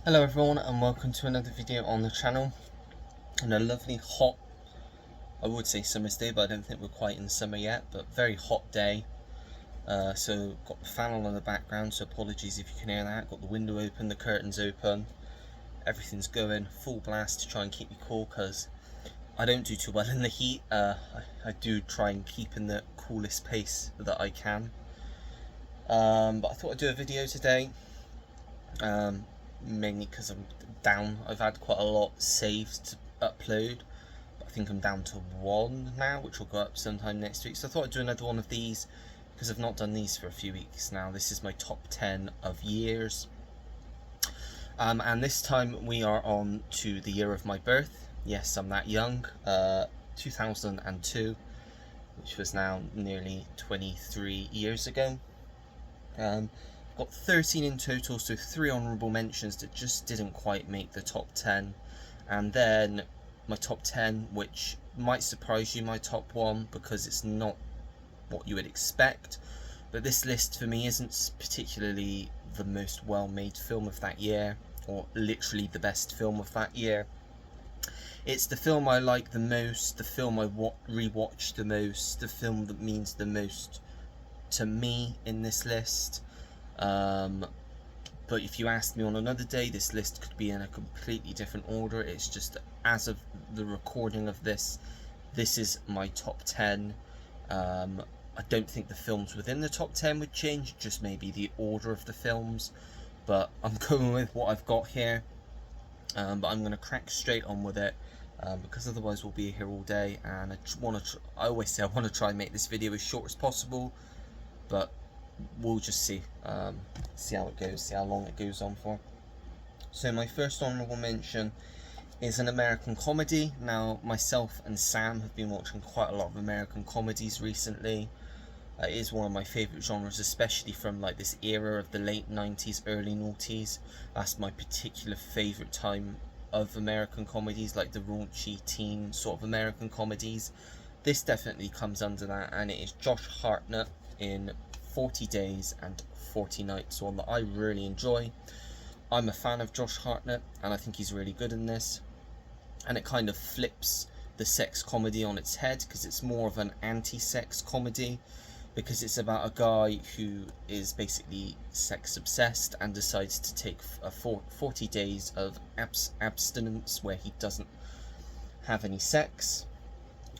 Hello everyone and welcome to another video on the channel. On a lovely hot, I would say summer's day, but I don't think we're quite in summer yet, but very hot day. So got the fan on in the background, so apologies if you can hear that. Got the window open, the curtains open, everything's going full blast to try and keep me cool because I don't do too well in the heat. I do try and keep in the coolest pace that I can. But I thought I'd do a video today. Mainly because I'm down. I've had quite a lot saved to upload, but I think I'm down to one now, which will go up sometime next week. So I thought I'd do another one of these because I've not done these for a few weeks now. This is my top 10 of years. And this time we are on to the year of my birth. Yes, I'm that young. 2002, which was now nearly 23 years ago. Got 13 in total, so 3 honourable mentions that just didn't quite make the top 10. And then my top 10, which might surprise you, my top 1, because it's not what you would expect. But this list for me isn't particularly the most well-made film of that year, or literally the best film of that year. It's the film I like the most, the film I rewatch the most, the film that means the most to me in this list. But if you asked me on another day, this list could be in a completely different order. It's just as of the recording of this is my top 10. I don't think the films within the top 10 would change, just maybe the order of the films, but I'm going with what I've got here. But I'm going to crack straight on with it, because otherwise we'll be here all day, and I always say I want to try and make this video as short as possible, but we'll just see how it goes, see how long it goes on for. So my first honourable mention is an American comedy. Now myself and Sam have been watching quite a lot of American comedies recently. It is one of my favourite genres, especially from like this era of the late 90s, early noughties. That's my particular favourite time of American comedies, like the raunchy teen sort of American comedies. This definitely comes under that, and it is Josh Hartnett in 40 Days and 40 Nights, one that I really enjoy. I'm a fan of Josh Hartnett, and I think he's really good in this. And it kind of flips the sex comedy on its head, because it's more of an anti-sex comedy, because it's about a guy who is basically sex obsessed and decides to take 40 days of abstinence where he doesn't have any sex.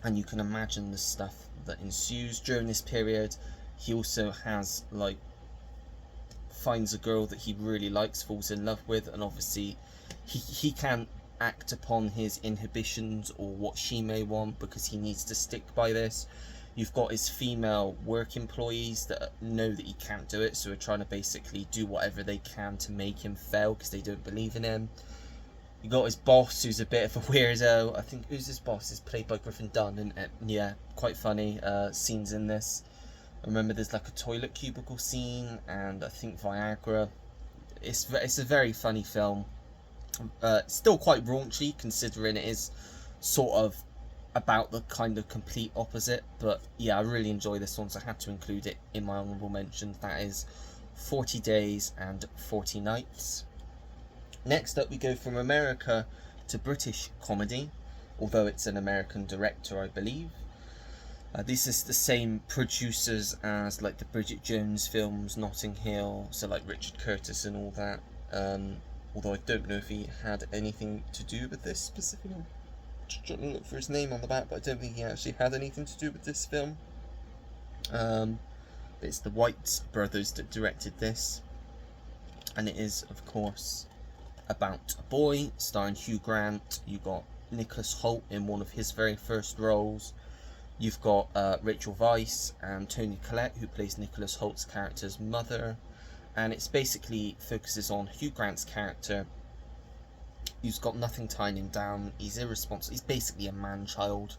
And you can imagine the stuff that ensues during this period. He also has finds a girl that he really likes, falls in love with, and obviously he can't act upon his inhibitions or what she may want, because he needs to stick by this. You've got his female work employees that know that he can't do it, so are trying to basically do whatever they can to make him fail because they don't believe in him. You got his boss, who's a bit of a weirdo. I think who's his boss is played by Griffin Dunn, isn't it? Yeah, quite funny scenes in this. I remember there's like a toilet cubicle scene, and I think Viagra. It's a very funny film. Still quite raunchy, considering it is sort of about the kind of complete opposite. But yeah, I really enjoy this one, so I had to include it in my honourable mentions. That is 40 Days and 40 Nights. Next up, we go from America to British comedy, although it's an American director, I believe. This is the same producers as like the Bridget Jones films, Notting Hill, so like Richard Curtis and all that. Although I don't know if he had anything to do with this specifically. I'm just trying to look for his name on the back, but I don't think he actually had anything to do with this film. It's the White brothers that directed this, and it is, of course, about a boy, starring Hugh Grant. You got Nicholas Hoult in one of his very first roles. You've got Rachel Weisz and Toni Collette, who plays Nicholas Hoult's character's mother, and it's basically focuses on Hugh Grant's character, who's got nothing tying him down. He's irresponsible. He's basically a man-child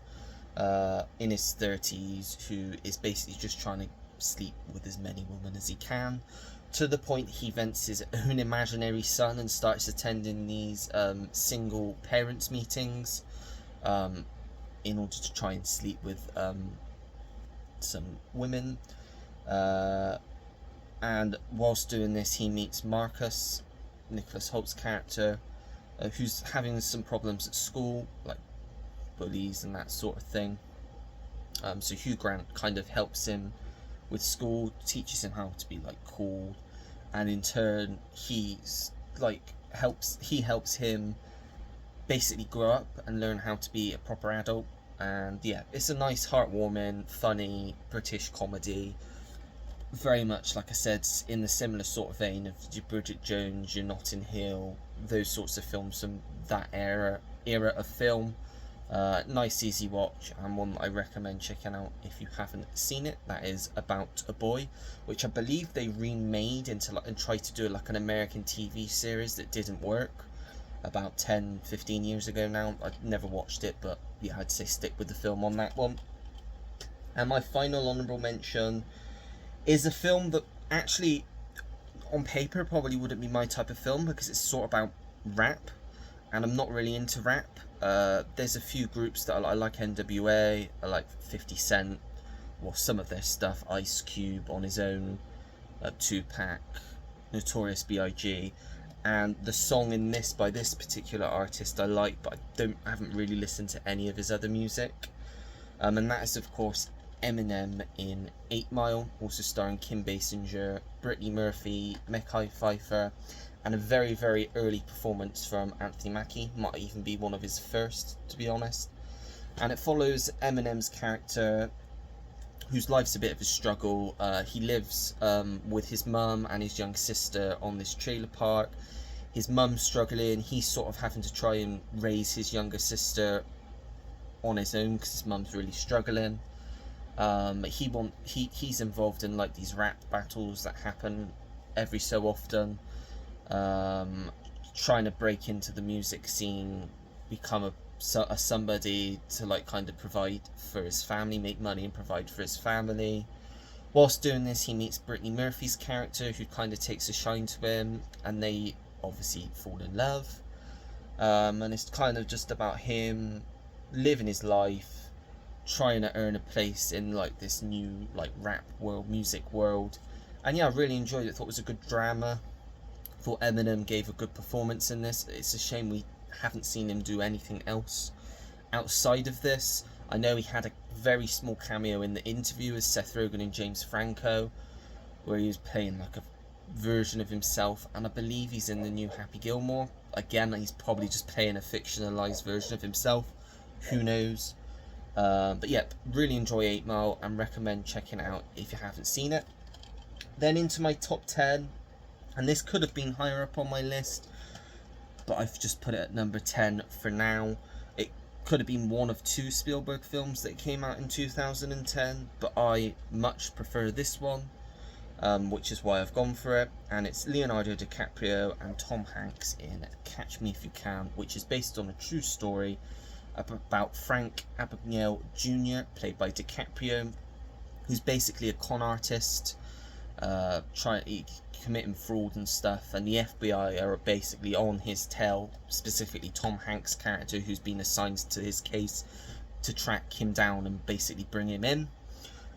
in his 30s who is basically just trying to sleep with as many women as he can, to the point he vents his own imaginary son and starts attending these single parents meetings in order to try and sleep with some women. And whilst doing this, he meets Marcus, Nicholas Holt's character, who's having some problems at school, like bullies and that sort of thing. So Hugh Grant kind of helps him with school, teaches him how to be like cool, and in turn he's like helps him basically grow up and learn how to be a proper adult. And yeah, it's a nice, heartwarming, funny British comedy, very much, like I said, in the similar sort of vein of your Bridget Jones, your Notting Hill, those sorts of films from that era of film. Nice, easy watch, and one that I recommend checking out if you haven't seen it. That is About a Boy, which I believe they remade into and tried to do like an American TV series that didn't work about 10-15 years ago now. I've never watched it, but yeah, I'd say stick with the film on that one. And my final honourable mention is a film that actually on paper probably wouldn't be my type of film, because it's sort of about rap, and I'm not really into rap. There's a few groups that I like. NWA, I like 50 Cent, well, some of their stuff, Ice Cube on his own, Tupac, Notorious B.I.G., and the song in this by this particular artist I like, but I haven't really listened to any of his other music. And that is of course Eminem in 8 Mile, also starring Kim Basinger, Brittany Murphy, Mekhi Phifer, and a very, very early performance from Anthony Mackie, might even be one of his first, to be honest. And it follows Eminem's character, whose life's a bit of a struggle. He lives with his mum and his young sister on this trailer park. His mum's struggling, he's sort of having to try and raise his younger sister on his own because his mum's really struggling. He's involved in like these rap battles that happen every so often, trying to break into the music scene, become a somebody to like kind of provide for his family, make money and provide for his family. Whilst doing this, he meets Brittany Murphy's character, who kind of takes a shine to him, and they obviously fall in love. And it's kind of just about him living his life, trying to earn a place in like this new like rap world, music world. And yeah, I really enjoyed it. Thought it was a good drama. Thought Eminem gave a good performance in this. It's a shame we haven't seen him do anything else outside of this. I know he had a very small cameo in The Interview as Seth Rogen and James Franco, where he was playing like a version of himself, and I believe he's in the new Happy Gilmore. Again, he's probably just playing a fictionalized version of himself, who knows. But yeah, really enjoy 8 Mile and recommend checking it out if you haven't seen it. Then into my top 10, and this could have been higher up on my list, but I've just put it at number 10 for now. It could have been one of 2 Spielberg films that came out in 2010, but I much prefer this one, which is why I've gone for it. And it's Leonardo DiCaprio and Tom Hanks in Catch Me If You Can, which is based on a true story about Frank Abagnale Jr., played by DiCaprio, who's basically a con artist, committing fraud and stuff, and the FBI are basically on his tail, specifically Tom Hanks' character, who's been assigned to his case to track him down and basically bring him in.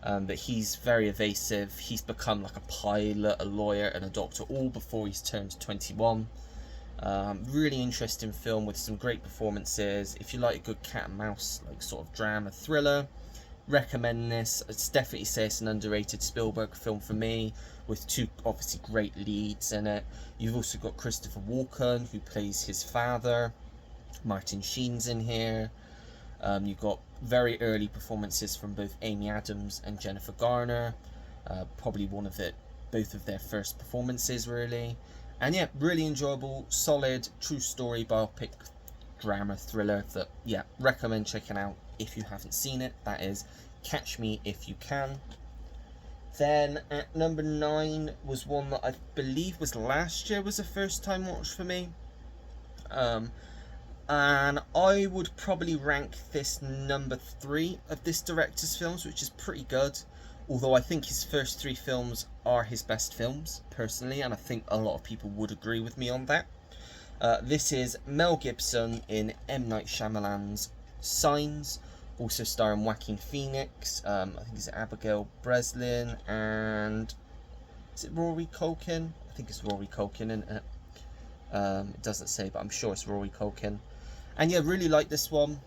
But he's very evasive. He's become like a pilot, a lawyer, and a doctor, all before he's turned 21. Really interesting film with some great performances. If you like a good cat and mouse like sort of drama thriller, recommend this. It's definitely say it's an underrated Spielberg film for me, with 2 obviously great leads in it. You've also got Christopher Walken, who plays his father. Martin Sheen's in here. You've got very early performances from both Amy Adams and Jennifer Garner. Probably both of their first performances, really. And yeah, really enjoyable, solid, true story, biopic, drama, thriller that, yeah, recommend checking out if you haven't seen it. That is Catch Me If You Can. Then at number 9 was one that I believe was last year, was a first time watch for me. And I would probably rank this number 3 of this director's films, which is pretty good. Although I think his first 3 films are his best films, personally, and I think a lot of people would agree with me on that. This is Mel Gibson in M. Night Shyamalan's Signs, also starring Joaquin Phoenix, I think it's Abigail Breslin, and is it Rory Culkin? I think it's Rory Culkin, isn't it? It doesn't say, but I'm sure it's Rory Culkin. And yeah, really like this one.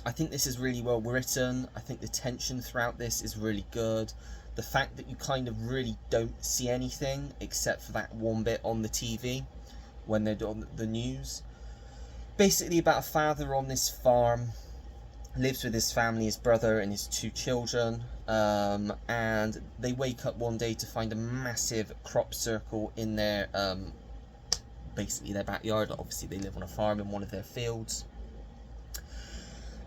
I think this is really well written. I think the tension throughout this is really good. The fact that you kind of really don't see anything except for that one bit on the TV when they're on the news. Basically about a father on this farm, lives with his family, his brother and his 2 children, and they wake up one day to find a massive crop circle in their basically their backyard. Obviously they live on a farm in one of their fields,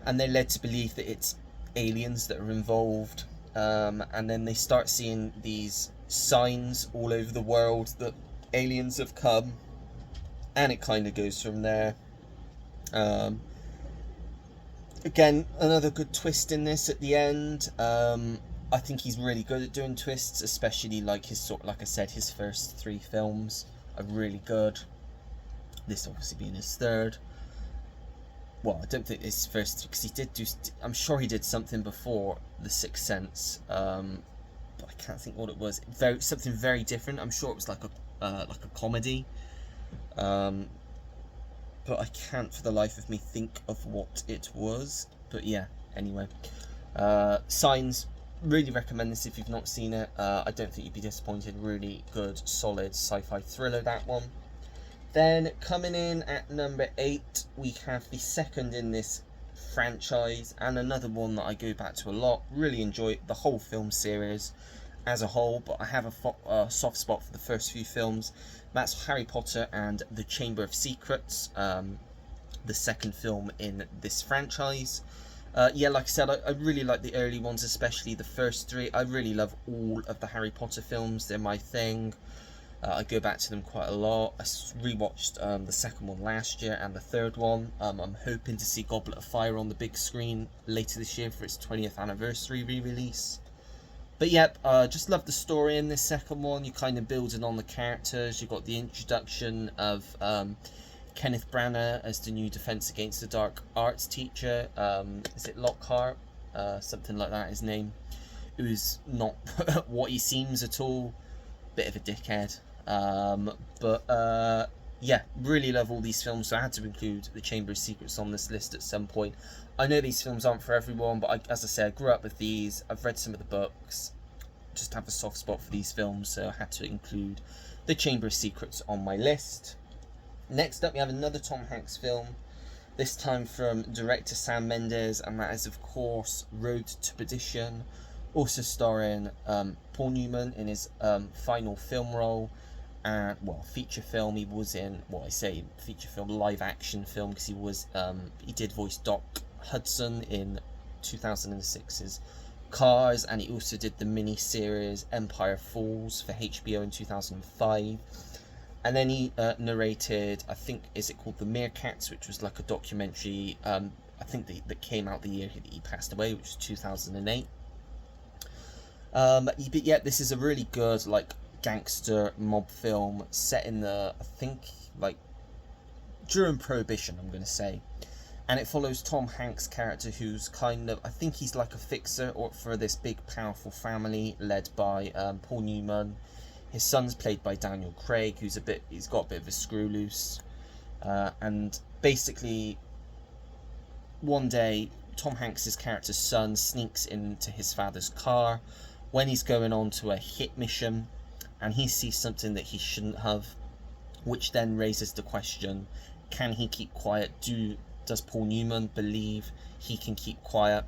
and they're led to believe that it's aliens that are involved, and then they start seeing these signs all over the world that aliens have come, and it kind of goes from there. Again, another good twist in this at the end. I think he's really good at doing twists, especially like like I said, his first 3 films are really good. This obviously being his 3rd. Well, I don't think his first, because he did do, I'm sure he did something before The Sixth Sense, but I can't think what it was. Something very different. I'm sure it was like a comedy. But I can't for the life of me think of what it was. But yeah, anyway. Signs, really recommend this if you've not seen it. I don't think you'd be disappointed. Really good, solid sci-fi thriller, that one. Then coming in at number 8, we have the second in this franchise, and another one that I go back to a lot. Really enjoy the whole film series as a whole, but I have a soft spot for the first few films. That's Harry Potter and the Chamber of Secrets, the second film in this franchise. Yeah, like I said, I really like the early ones, especially the first 3. I really love all of the Harry Potter films. They're my thing. I go back to them quite a lot. I rewatched the second one last year and the third one. I'm hoping to see Goblet of Fire on the big screen later this year for its 20th anniversary re-release. But yep, just love the story in this second one. You're kind of building on the characters. You've got the introduction of Kenneth Branagh as the new Defense Against the Dark Arts teacher. Is it Lockhart? Something like that, his name. Who's not what he seems at all. Bit of a dickhead. Yeah, really love all these films, so I had to include The Chamber of Secrets on this list at some point. I know these films aren't for everyone, but as I say, I grew up with these. I've read some of the books. Just have a soft spot for these films, so I had to include The Chamber of Secrets on my list. Next up, we have another Tom Hanks film, this time from director Sam Mendes, and that is, of course, Road to Perdition, also starring Paul Newman in his final film role. And feature film. He was in, feature film, live action film, because he did voice Doc Hudson in 2006's Cars, and he also did the mini-series Empire Falls for HBO in 2005. And then he narrated, I think, is it called The Meerkats, which was like a documentary, I think that came out the year that he passed away, which was 2008. But yeah, this is a really good, like, gangster mob film set in I think, like, during Prohibition, I'm going to say. And it follows Tom Hanks' character, who's kind of, I think he's like a fixer for this big, powerful family led by Paul Newman. His son's played by Daniel Craig, he's got a bit of a screw loose. And basically, one day, Tom Hanks' character's son sneaks into his father's car when he's going on to a hit mission, and he sees something that he shouldn't have, which then raises the question, can he keep quiet? Does Paul Newman believe he can keep quiet?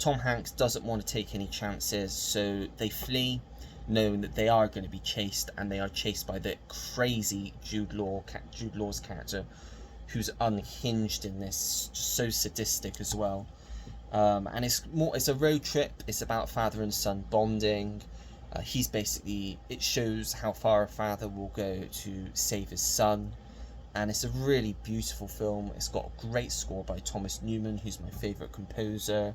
Tom Hanks doesn't want to take any chances, so they flee, knowing that they are going to be chased, and they are chased by the crazy Jude Law's character, who's unhinged in this, just so sadistic as well. And it's a road trip. It's about father and son bonding. It shows how far a father will go to save his son, and it's a really beautiful film. It's got a great score by Thomas Newman, who's my favourite composer.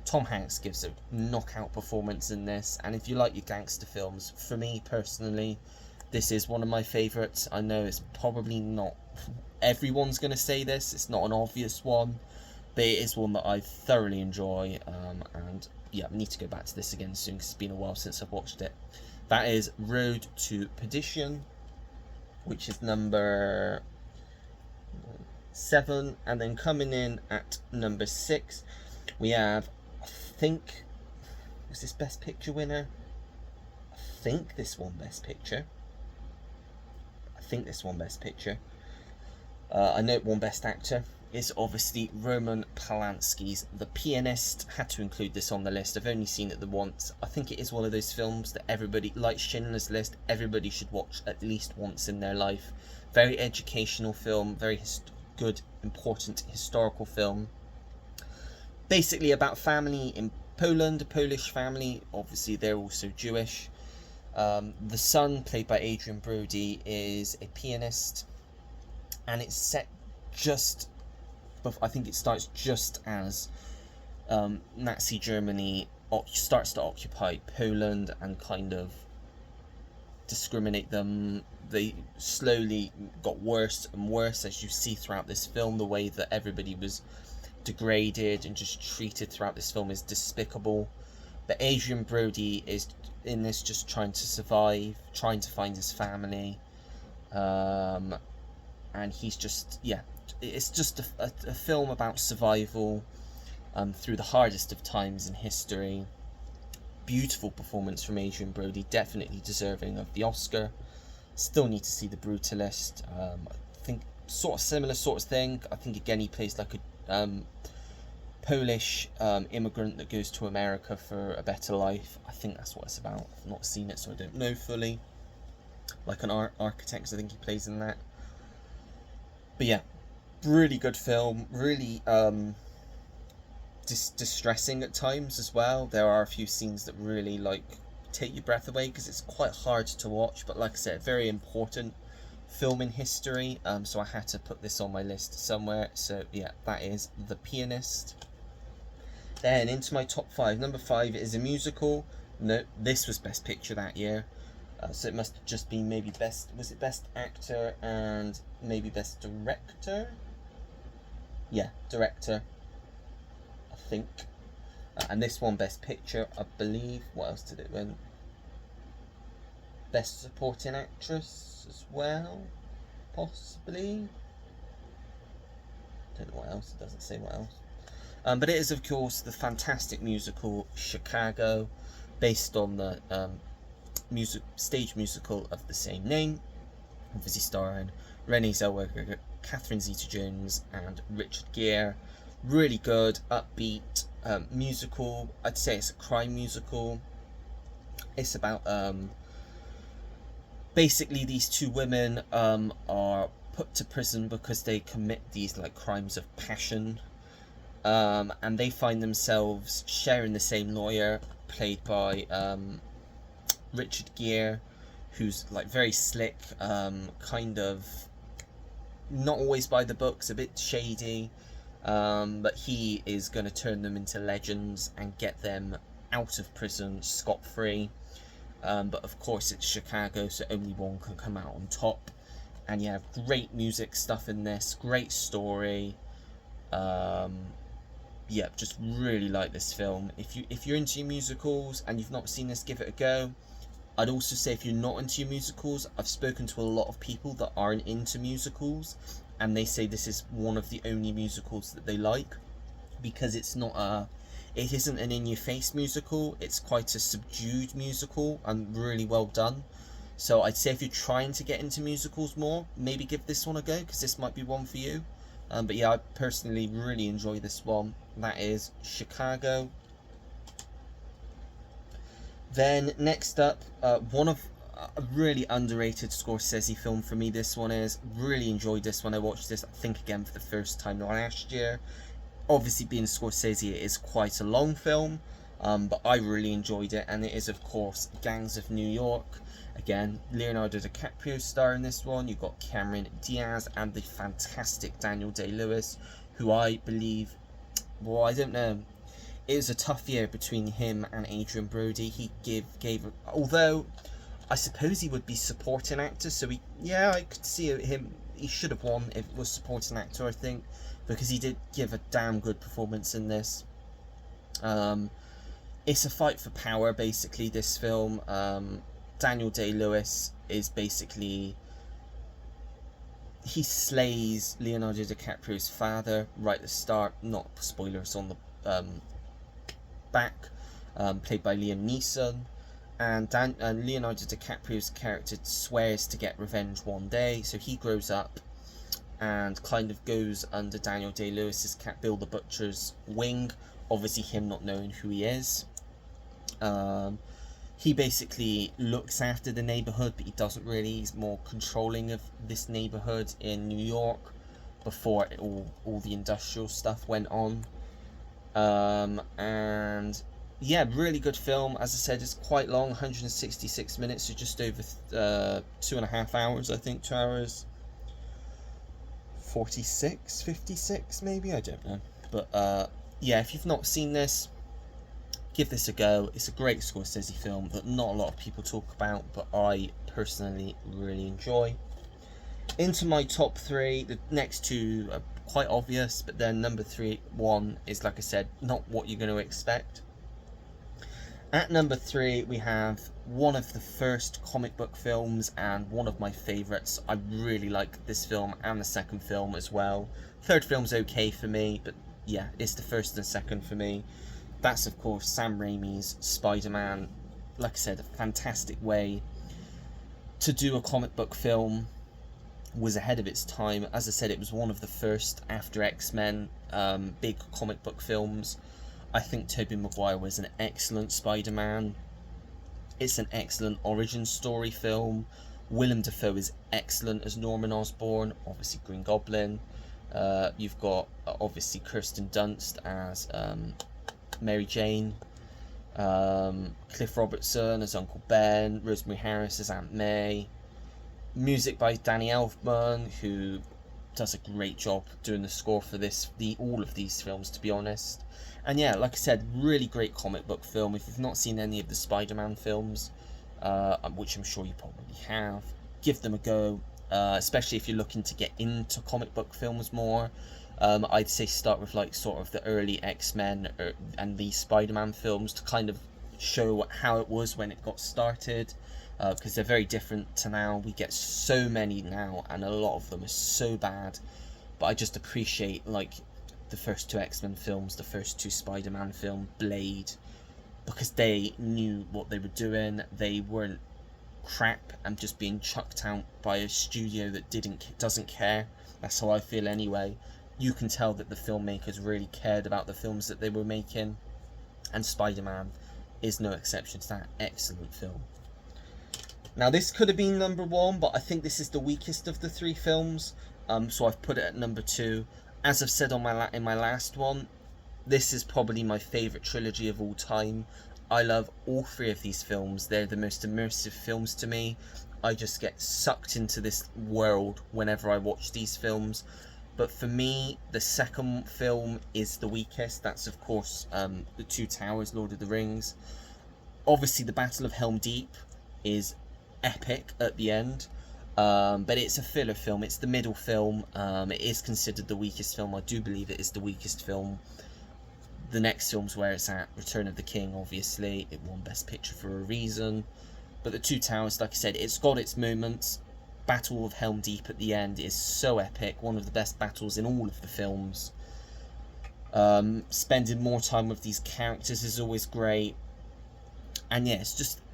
Tom Hanks gives a knockout performance in this, and if you like your gangster films, for me personally, this is one of my favourites. I know it's probably not everyone's going to say this, it's not an obvious one, but it is one that I thoroughly enjoy, and yeah, I need to go back to this again soon because it's been a while since I've watched it. That is Road to Perdition, which is number 7. And then coming in at number 6, we have, I think, was this Best Picture winner? I think this one Best Picture. I know it won Best Actor. It's obviously Roman Polanski's The Pianist. Had to include this on the list. I've only seen it the once. I think it is one of those films that everybody, like Schindler's List, everybody should watch at least once in their life. Very educational film, very good, important historical film. Basically about family in Poland, a Polish family. Obviously they're also Jewish. The son, played by Adrien Brody, is a pianist, and it's set just, I think it starts just as Nazi Germany starts to occupy Poland and kind of discriminate them. They slowly got worse and worse, as you see throughout this film. The way that everybody was degraded and just treated throughout this film is despicable. But Adrien Brody is in this just trying to survive, trying to find his family, and he's just, yeah, it's just a film about survival through the hardest of times in history. Beautiful performance from Adrien Brody, definitely deserving of the Oscar. Still need to see The Brutalist. I think sort of similar sort of thing. I think again he plays like a Polish immigrant that goes to America for a better life. I think that's what it's about. I've not seen it, so I don't know fully. Like an architect, I think he plays in that. But yeah, really good film. Really distressing at times as well. There are a few scenes that really like take your breath away because it's quite hard to watch. But like I said, very important film in history. So I had to put this on my list somewhere. So yeah, that is The Pianist. Then into my top 5. Number 5 is a musical. No, this was Best Picture that year. So it must just be maybe Best Actor and maybe Best Director? Yeah, Director, I think. And this one Best Picture, I believe. What else did it win? Best Supporting Actress as well, possibly. Don't know what else, it doesn't say what else. But it is, of course, the fantastic musical Chicago, based on the stage musical of the same name, obviously starring Renée Zellweger, Catherine Zeta-Jones, and Richard Gere. Really good, upbeat musical. I'd say it's a crime musical. It's about basically these two women are put to prison because they commit these like crimes of passion. And they find themselves sharing the same lawyer, played by Richard Gere, who's like very slick, kind of not always by the books, a bit shady, but he is going to turn them into legends and get them out of prison scot-free. But of course it's Chicago, so only one can come out on top. And you have great music stuff in this, great story. Yeah, just really like this film. If you're into musicals and you've not seen this, give it a go. I'd also say if you're not into musicals, I've spoken to a lot of people that aren't into musicals, and they say this is one of the only musicals that they like, because it isn't an in-your-face musical. It's quite a subdued musical and really well done. So I'd say if you're trying to get into musicals more, maybe give this one a go, because this might be one for you. But yeah, I personally really enjoy this one. That is Chicago. Then next up, one of a really underrated Scorsese film for me. This one is. Really enjoyed this one. I watched this, I think, again for the first time last year. Obviously, being Scorsese, it is quite a long film, but I really enjoyed it. And it is, of course, Gangs of New York. Again, Leonardo DiCaprio star in this one. You've got Cameron Diaz and the fantastic Daniel Day-Lewis, who I believe, well, I don't know. It was a tough year between him and Adrien Brody. He gave although I suppose he would be supporting actor, so I could see him. He should have won if it was supporting actor, I think, because he did give a damn good performance in this. It's a fight for power, basically, this film. Daniel Day-Lewis is basically, he slays Leonardo DiCaprio's father right at the start. Not spoilers on the back. Played by Liam Neeson. And Leonardo DiCaprio's character swears to get revenge one day. So he grows up and kind of goes under Daniel Day-Lewis's cat Bill the Butcher's wing. Obviously him not knowing who he is. He basically looks after the neighborhood, but he doesn't really. He's more controlling of this neighborhood in New York before all the industrial stuff went on. And yeah, really good film. As I said, it's quite long, 166 minutes, so just over 2.5 hours, I think. 2 hours 46, 56 maybe, I don't know. But yeah, if you've not seen this, give this a go. It's a great Scorsese film that not a lot of people talk about, but I personally really enjoy. Into my top 3, the next 2 are quite obvious, but then number 1 is, like I said, not what you're going to expect. At number 3, we have one of the first comic book films and one of my favourites. I really like this film and the second film as well. Third film's okay for me, but yeah, it's the first and second for me. That's, of course, Sam Raimi's Spider-Man. Like I said, a fantastic way to do a comic book film. Was ahead of its time. As I said, it was one of the first after X-Men big comic book films. I think Tobey Maguire was an excellent Spider-Man. It's an excellent origin story film. Willem Dafoe is excellent as Norman Osborn, obviously Green Goblin. You've got obviously Kirsten Dunst as Mary Jane, Cliff Robertson as Uncle Ben, Rosemary Harris as Aunt May. Music by Danny Elfman, who does a great job doing the score for all of these films, to be honest. And yeah, like I said, really great comic book film. If you've not seen any of the Spider-Man films, which I'm sure you probably have, give them a go, especially if you're looking to get into comic book films more. I'd say start with like sort of the early X-Men and the Spider-Man films to kind of show how it was when it got started, because they're very different to now. We get so many now and a lot of them are so bad, but I just appreciate like the first 2 X-Men films, the first 2 Spider-Man film, Blade, because they knew what they were doing. They weren't crap and just being chucked out by a studio that doesn't care. That's how I feel anyway. You can tell that the filmmakers really cared about the films that they were making, and Spider-Man is no exception to that. Excellent film. Now this could have been number 1, but I think this is the weakest of the 3 films, so I've put it at number 2. As I've said in my last one, this is probably my favourite trilogy of all time. I love all 3 of these films. They're the most immersive films to me. I just get sucked into this world whenever I watch these films. But for me, the second film is the weakest. That's, of course, The Two Towers, Lord of the Rings. Obviously, the Battle of Helm Deep is epic at the end. But it's a filler film. It's the middle film. It is considered the weakest film. I do believe it is the weakest film. The next film's where it's at. Return of the King, obviously. It won Best Picture for a reason. But The Two Towers, like I said, it's got its moments. Battle of Helm Deep at the end is so epic. One of the best battles in all of the films. Spending more time with these characters is always great. And yeah,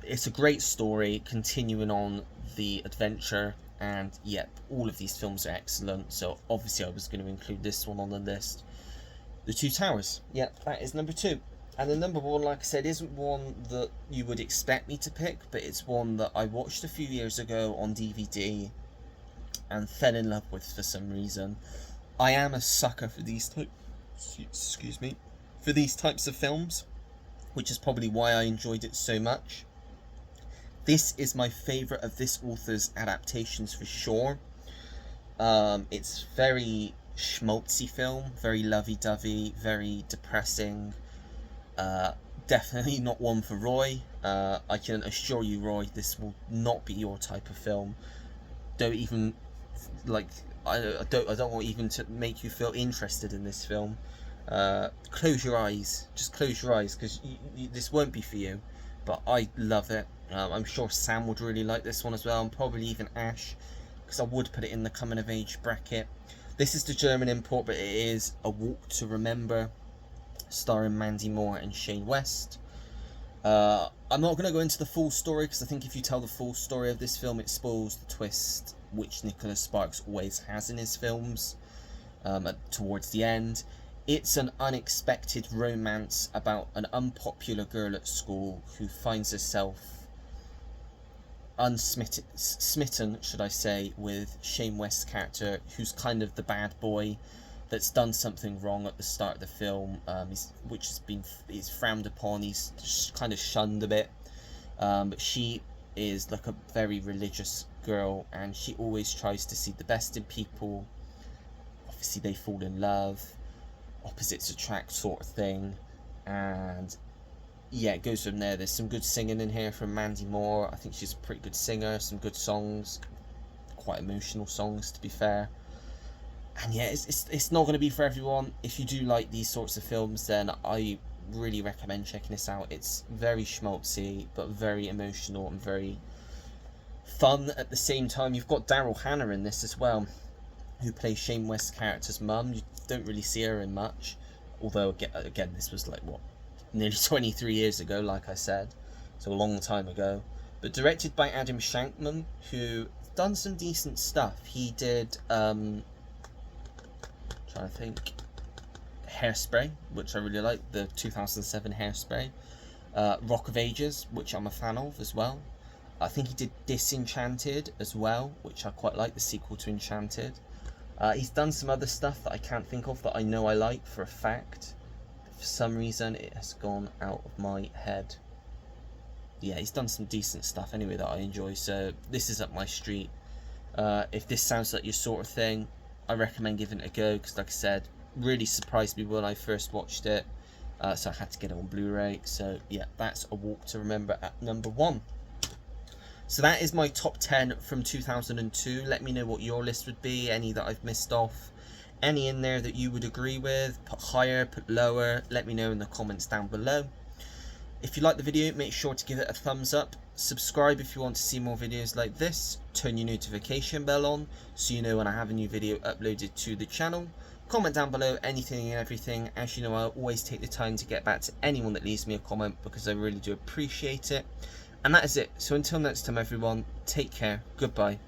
it's a great story continuing on the adventure. And yeah, all of these films are excellent. So obviously I was going to include this one on the list. The Two Towers. Yeah, that is number 2. And the number 1, like I said, isn't one that you would expect me to pick, but it's one that I watched a few years ago on DVD and fell in love with for some reason. I am a sucker for these types of films, which is probably why I enjoyed it so much. This is my favourite of this author's adaptations for sure. It's very schmaltzy film, very lovey-dovey, very depressing. Definitely not one for Roy. I can assure you, Roy, this will not be your type of film. Don't even I don't want even to make you feel interested in this film. Close your eyes. Just close your eyes, because this won't be for you. But I love it. I'm sure Sam would really like this one as well, and probably even Ash, because I would put it in the coming of age bracket. This is the German import, but it is A Walk to Remember, starring Mandy Moore and Shane West. I'm not going to go into the full story, because I think if you tell the full story of this film, it spoils the twist which Nicholas Sparks always has in his films towards the end. It's an unexpected romance about an unpopular girl at school who finds herself smitten, should I say, with Shane West's character, who's kind of the bad boy that's done something wrong at the start of the film, which is frowned upon. He's just kind of shunned a bit, but she is like a very religious girl, and she always tries to see the best in people. Obviously they fall in love, opposites attract sort of thing, and yeah, it goes from there. There's some good singing in here from Mandy Moore. I think she's a pretty good singer, some good songs, quite emotional songs to be fair. And yeah, it's not going to be for everyone. If you do like these sorts of films, then I really recommend checking this out. It's very schmaltzy, but very emotional and very fun at the same time. You've got Daryl Hannah in this as well, who plays Shane West's character's mum. You don't really see her in much, although again this was like what, nearly 23 years ago, like I said, so a long time ago. But directed by Adam Shankman, who done some decent stuff. He did trying to think, Hairspray, which I really like, the 2007 Hairspray, Rock of Ages, which I'm a fan of as well. I think he did Disenchanted as well, which I quite like, the sequel to Enchanted. He's done some other stuff that I can't think of that I know I like for a fact. For some reason it has gone out of my head. Yeah, he's done some decent stuff anyway that I enjoy, so this is up my street. If this sounds like your sort of thing, I recommend giving it a go, because like I said, really surprised me when I first watched it, so I had to get it on Blu-ray. So yeah, that's A Walk to Remember at number 1. So that is my top 10 from 2002. Let me know what your list would be, any that I've missed off, any in there that you would agree with. Put higher, put lower, let me know in the comments down below. If you like the video, make sure to give it a thumbs up. Subscribe if you want to see more videos like this. Turn your notification bell on so you know when I have a new video uploaded to the channel. Comment down below anything and everything. As you know, I always take the time to get back to anyone that leaves me a comment, because I really do appreciate it. And that is it. So until next time everyone, take care. Goodbye.